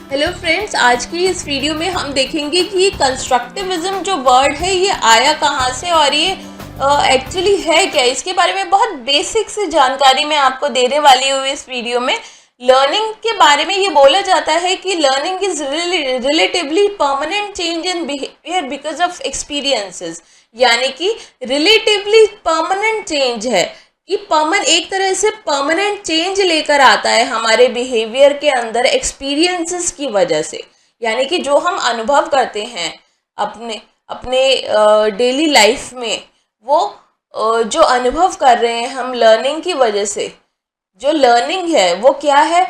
Hello friends, आज की इस वीडियो में हम देखेंगे कि कंस्ट्रक्टिविज्म जो वर्ड है ये आया कहाँ से और ये एक्चुअली है क्या। इसके बारे में बहुत बेसिक सी जानकारी मैं आपको देने वाली हूँ इस वीडियो में। लर्निंग के बारे में ये बोला जाता है कि learning is relatively permanent change in behaviour because of experiences, यानी कि रिलेटिवली परमानेंट चेंज है कि एक तरह से परमानेंट चेंज लेकर आता है हमारे बिहेवियर के अंदर एक्सपीरियंसेस की वजह से। यानी कि जो हम अनुभव करते हैं अपने अपने डेली लाइफ में, वो जो अनुभव कर रहे हैं हम लर्निंग की वजह से, जो लर्निंग है वो क्या है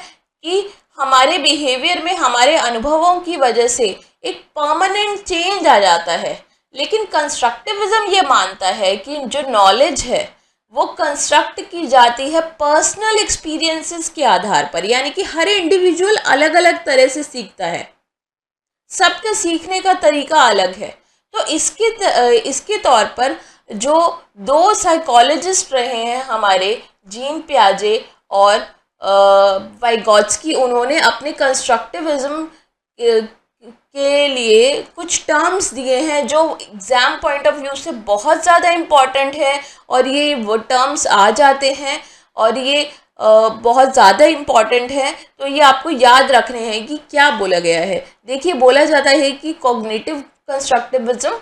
कि हमारे बिहेवियर में हमारे अनुभवों की वजह से एक परमानेंट चेंज आ जाता है। लेकिन कंस्ट्रक्टिविज्म ये मानता है कि जो नॉलेज है वो कंस्ट्रक्ट की जाती है पर्सनल एक्सपीरियंसेस के आधार पर, यानी कि हर इंडिविजुअल अलग अलग तरह से सीखता है, सबके सीखने का तरीका अलग है। तो इसके तौर पर जो दो साइकोलॉजिस्ट रहे हैं हमारे, जीन पियाजे और वाइगॉट्स्की, उन्होंने अपने कंस्ट्रक्टिविज्म के लिए कुछ टर्म्स दिए हैं जो एग्ज़ाम पॉइंट ऑफ व्यू से बहुत ज़्यादा इम्पॉर्टेंट है और ये वो टर्म्स आ जाते हैं और ये बहुत ज़्यादा इम्पॉर्टेंट है। तो ये आपको याद रखने हैं कि क्या बोला गया है। देखिए, बोला जाता है कि कॉग्निटिव कंस्ट्रक्टिविज्म,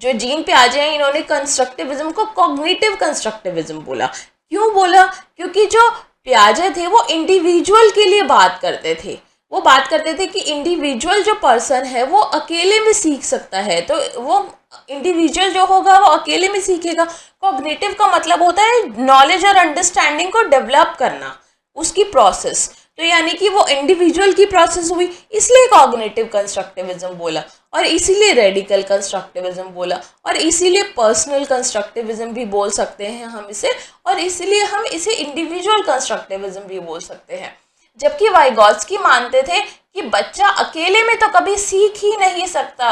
जो जीन पियाजे हैं इन्होंने कंस्ट्रक्टिविज्म को कॉग्निटिव कंस्ट्रक्टिविज्म बोला। क्यों बोला? क्योंकि जो पियाजे थे वो इंडिविजुअल के लिए बात करते थे। वो बात करते थे कि इंडिविजुअल जो पर्सन है वो अकेले में सीख सकता है, तो वो इंडिविजुअल जो होगा वो अकेले में सीखेगा। कॉग्निटिव का मतलब होता है नॉलेज और अंडरस्टैंडिंग को डेवलप करना, उसकी प्रोसेस। तो यानी कि वो इंडिविजुअल की प्रोसेस हुई, इसलिए कॉग्निटिव कंस्ट्रक्टिविज्म बोला और इसीलिए रेडिकल कंस्ट्रक्टिविज्म बोला और इसीलिए पर्सनल कंस्ट्रक्टिविज्म भी बोल सकते हैं हम इसे, और इसीलिए हम इसे इंडिविजुअल कंस्ट्रक्टिविज्म भी बोल सकते हैं। जबकि वाइगॉट्स्की मानते थे कि बच्चा अकेले में तो कभी सीख ही नहीं सकता।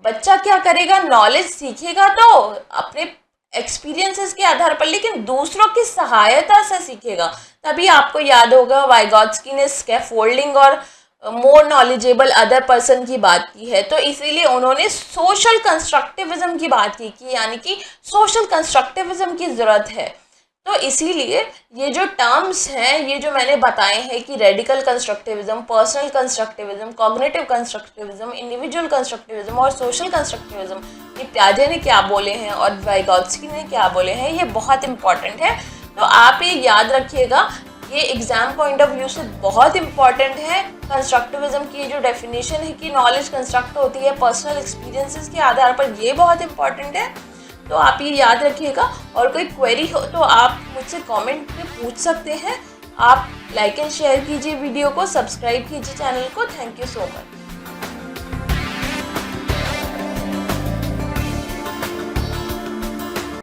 बच्चा क्या करेगा? नॉलेज सीखेगा तो अपने एक्सपीरियंसेस के आधार पर, लेकिन दूसरों की सहायता से सीखेगा। तभी आपको याद होगा वाइगॉट्स्की ने स्कैफोल्डिंग और मोर नॉलेजेबल अदर पर्सन की बात की है। तो इसीलिए उन्होंने सोशल कंस्ट्रक्टिविज्म की बात की यानी कि सोशल कंस्ट्रक्टिविज्म की ज़रूरत है। तो इसीलिए ये जो टर्म्स हैं, ये जो मैंने बताए हैं कि radical constructivism, personal constructivism, cognitive constructivism, individual constructivism और सोशल कंस्ट्रक्टिविज्म, ये पियाजे ने क्या बोले हैं और वाइगॉट्स्की ने क्या बोले हैं, ये बहुत इंपॉर्टेंट है। तो आप ये याद रखिएगा, ये एग्जाम पॉइंट ऑफ व्यू से बहुत इंपॉर्टेंट है। कंस्ट्रक्टिविज्म की जो डेफिनेशन है कि नॉलेज कंस्ट्रक्ट होती है पर्सनल एक्सपीरियंसेस के आधार पर, ये बहुत इंपॉर्टेंट है। तो आप ये याद रखिएगा, और कोई क्वेरी हो तो आप मुझसे कमेंट में पूछ सकते हैं। आप लाइक एंड शेयर कीजिए वीडियो को, सब्सक्राइब कीजिए चैनल को। Thank you so much.